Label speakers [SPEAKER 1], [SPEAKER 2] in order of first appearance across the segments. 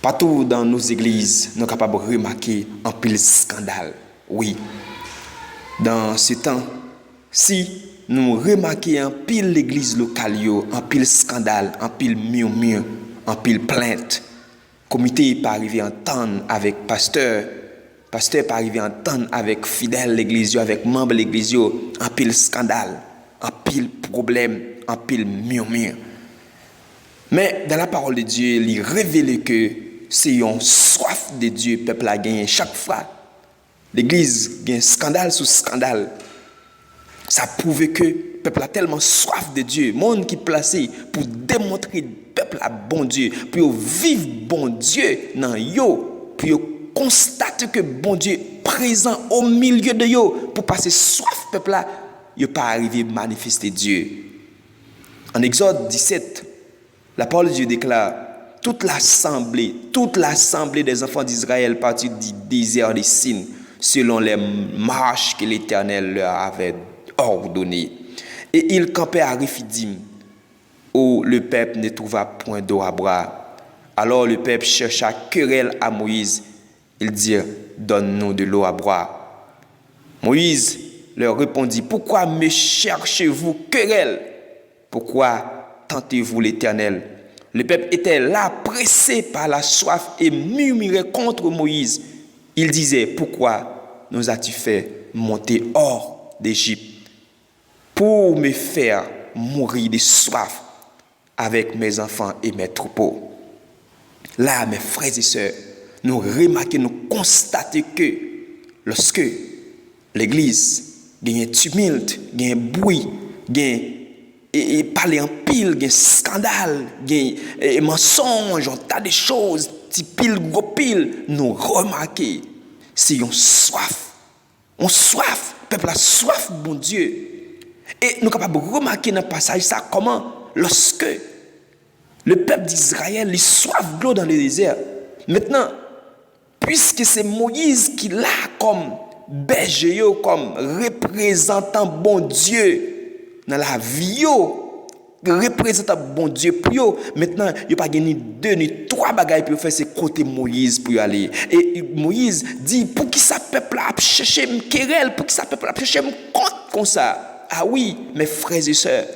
[SPEAKER 1] Partout dans nos églises, nous sommes capables de remarquer un pile scandale. Oui. Dans ce temps, si nous remarquons un pile l'église locale, un pile scandale, un pile murmure, un pile plainte, comité pas arrivé à entendre avec pasteur pas arrivé à entendre avec fidèle l'église, avec membre de l'église, un pile scandale, un pile problème, un pile murmure. Mais dans la parole de Dieu, il révèle que c'est une soif de Dieu, le peuple a gagné chaque fois. L'église gagne scandale sur scandale. Ça prouve que le peuple a tellement soif de Dieu, le monde qui est placé pour démontrer que le peuple a bon Dieu, pour vivre bon Dieu dans yo, pour constater que bon Dieu est présent au milieu de yo, pour passer soif peuple là, il pas arrivé à manifester Dieu. En Exode 17, la parole de Dieu déclare toute l'assemblée des enfants d'Israël partit du désert des Sin selon les marches que l'Éternel leur avait ordonnées. Et ils campaient à Réphidim, où le peuple ne trouva point d'eau à boire. Alors le peuple chercha querelle à Moïse. Ils dirent, donne-nous de l'eau à boire. Moïse leur répondit, pourquoi me cherchez-vous querelle? Pourquoi tentez-vous l'Éternel? Le peuple était là, pressé par la soif et murmurait contre Moïse. Il disait, pourquoi nous as-tu fait monter hors d'Égypte pour me faire mourir de soif avec mes enfants et mes troupeaux? Là, mes frères et sœurs, nous remarquons, nous constatons que lorsque l'Église gagne un tumulte, gagne un bruit, gagne et parler en pile, gagne scandale, gagne mensonge, un tas de choses, petit pile, gros pile, nous remarquons, c'est une soif. On soif, le peuple a soif, bon Dieu. Et nous sommes capables de remarquer dans le passage ça comment, lorsque le peuple d'Israël, il soif de l'eau dans le désert. Maintenant, puisque c'est Moïse qui l'a comme berger, comme représentant bon Dieu dans la vie, représentant bon Dieu pour eux, maintenant, il n'y a pas ni deux ni trois bagailles pour faire, c'est côté Moïse pour y aller. Et Moïse dit, pour qui ça peuple a cherché me querelle, pour qui ça peuple a cherché me compte comme ça. Ah oui, mes frères et sœurs,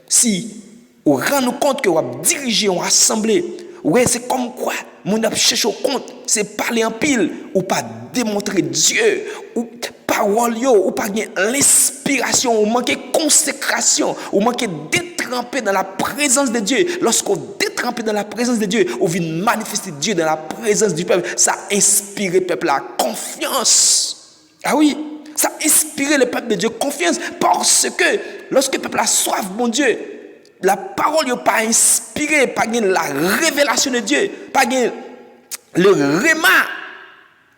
[SPEAKER 1] si on rend nous compte que on va diriger une assemblée, ouais, c'est comme quoi, mon a cherché au compte, c'est parler en pile, ou pas démontrer Dieu, ou parole, ou pas l'inspiration, ou manquer consécration, ou manquer détremper dans la présence de Dieu. Lorsqu'on détrempe dans la présence de Dieu, on vient manifester Dieu dans la présence du peuple, ça inspire le peuple à confiance. Ah oui, ça inspire le peuple de Dieu confiance, parce que lorsque le peuple a soif, bon Dieu, la parole n'est pas inspirée, pas la révélation de Dieu, pas le réma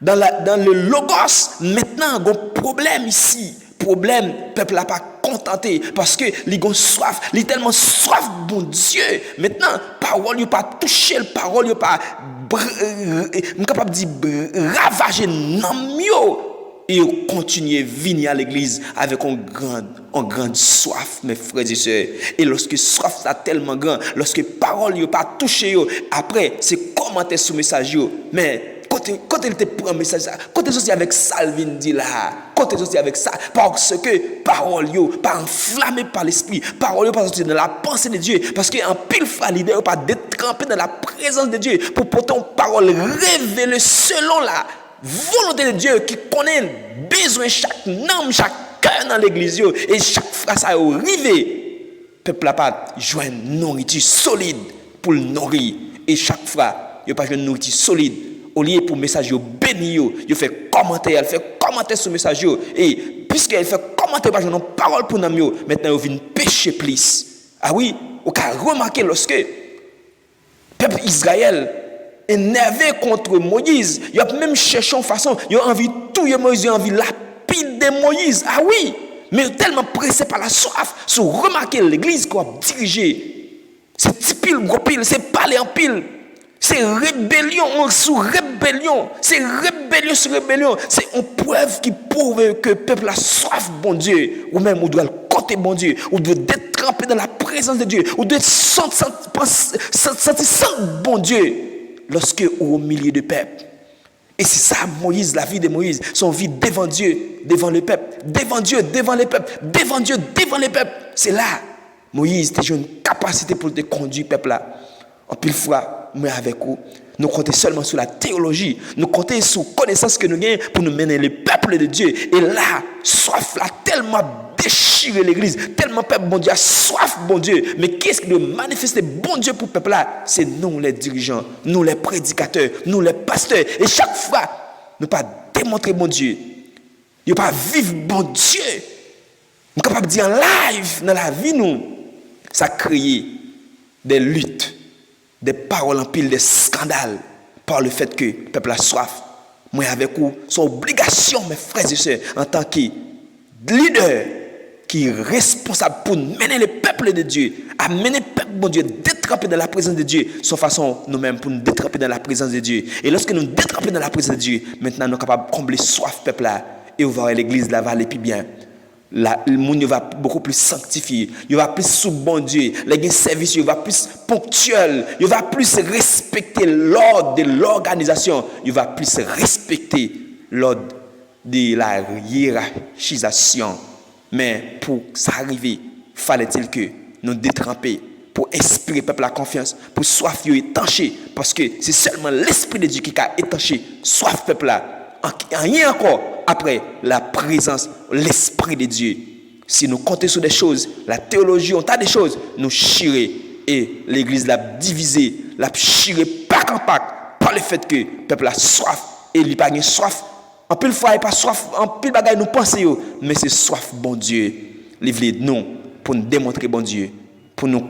[SPEAKER 1] dans le logos. Maintenant, il y a un problème ici. Problème, le peuple n'a pas contenté parce que il a soif, il est tellement soif, bon Dieu. Maintenant, parole n'a pas touché, parole n'a pas capable de dire ravager non. Et on continue à venir à l'église avec une grande soif, mes frères et sœurs. Et lorsque soif est tellement grand, lorsque parole n'a pas touché, après, c'est commenter sur le message. Mais quand il te prend un message, quand il est avec Salvin dit là, quand il est avec ça, parce que parole n'est pas enflammée par l'esprit, parole n'est pas sortie dans la pensée de Dieu, parce qu'en pile fois, l'idée n'est pas détrempée dans la présence de Dieu pour porter une parole révélée selon la volonté de Dieu qui connaît le besoin de chaque âme, chaque cœur dans l'église. Et chaque fois ça arrive, le peuple n'a pas joué une nourriture solide pour le nourrir. Et chaque fois, il n'y a pas une nourriture solide. Au lieu pour le message béni, il fait commenter sur le message. Et puisqu'il fait commenter, il une parole pour nous, maintenant il vient pécher plus. Ah oui, on a remarqué lorsque le peuple Israël énervé contre Moïse, il a même cherché une façon, il a envie de tuer Moïse, il a envie de lapider Moïse. Ah oui, mais tellement pressé par la soif, si vous remarquez l'église qu'on a dirigée, c'est petit pile, gros pile, c'est parler en pile, c'est rébellion sur rébellion, c'est rébellion sur rébellion, c'est une preuve qui prouve que le peuple a soif, bon Dieu, ou même on doit le côté, bon Dieu, on doit détremper dans la présence de Dieu, on doit sentir bon Dieu. lorsque au milieu de peuple. Et c'est ça, Moïse, la vie de Moïse, son vie devant Dieu, devant le peuple, devant Dieu, devant les peuples, devant Dieu, devant les peuples. C'est là, Moïse, tu as une capacité pour te conduire, peuple là. En pile fois, mais avec vous, nous comptons seulement sur la théologie, nous comptons sur la connaissance que nous avons pour nous mener le peuple de Dieu. Et là, soif là, tellement déchiré l'église, tellement peuple, bon Dieu, a soif, bon Dieu. Mais qu'est-ce qui doit manifester, bon Dieu, pour le peuple là? C'est nous les dirigeants, nous les prédicateurs, nous les pasteurs. Et chaque fois, nous ne pas démontrer, bon Dieu, nous ne pas vivre, bon Dieu. Nous sommes capables de dire en live, dans la vie, nous, ça crée des luttes, des paroles en pile, des scandales, par le fait que le peuple a soif. Moi, avec vous, c'est obligation, mes frères et sœurs, en tant que leader, qui est responsable pour mener le peuple de Dieu, à mener le peuple de Dieu, détremper dans la présence de Dieu, sans façon nous-mêmes pour nous détremper dans la présence de Dieu. Et lorsque nous détrempons dans la présence de Dieu, maintenant nous sommes capables de combler soif peuple là, et on va voir l'église là va aller plus bien. Là, le monde va beaucoup plus sanctifié, il va plus sous bon Dieu, les services il va plus ponctuel, il va plus respecter l'ordre de l'organisation, il va plus respecter l'ordre de la hiérarchisation. Mais pour ça arriver, fallait-il que nous détrempions pour inspirer le peuple la confiance, pour soif étancher, parce que c'est seulement l'esprit de Dieu qui a étanché soif peuple là. Rien encore après la présence, l'esprit de Dieu. Si nous comptons sur des choses, la théologie, on a des choses, nous chirer et l'église l'a divisé, l'a chirer pack en pack par le fait que le peuple a soif et il n'a pas soif. En pile fois, il n'a pas soif, en pile bagaille nous pensons, mais c'est soif, bon Dieu. Livre nous pour nous démontrer, bon Dieu, pour nous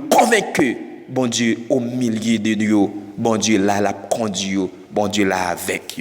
[SPEAKER 1] convaincre que, bon Dieu, au milieu de nous, bon Dieu là, l'a conduit, bon Dieu là avec.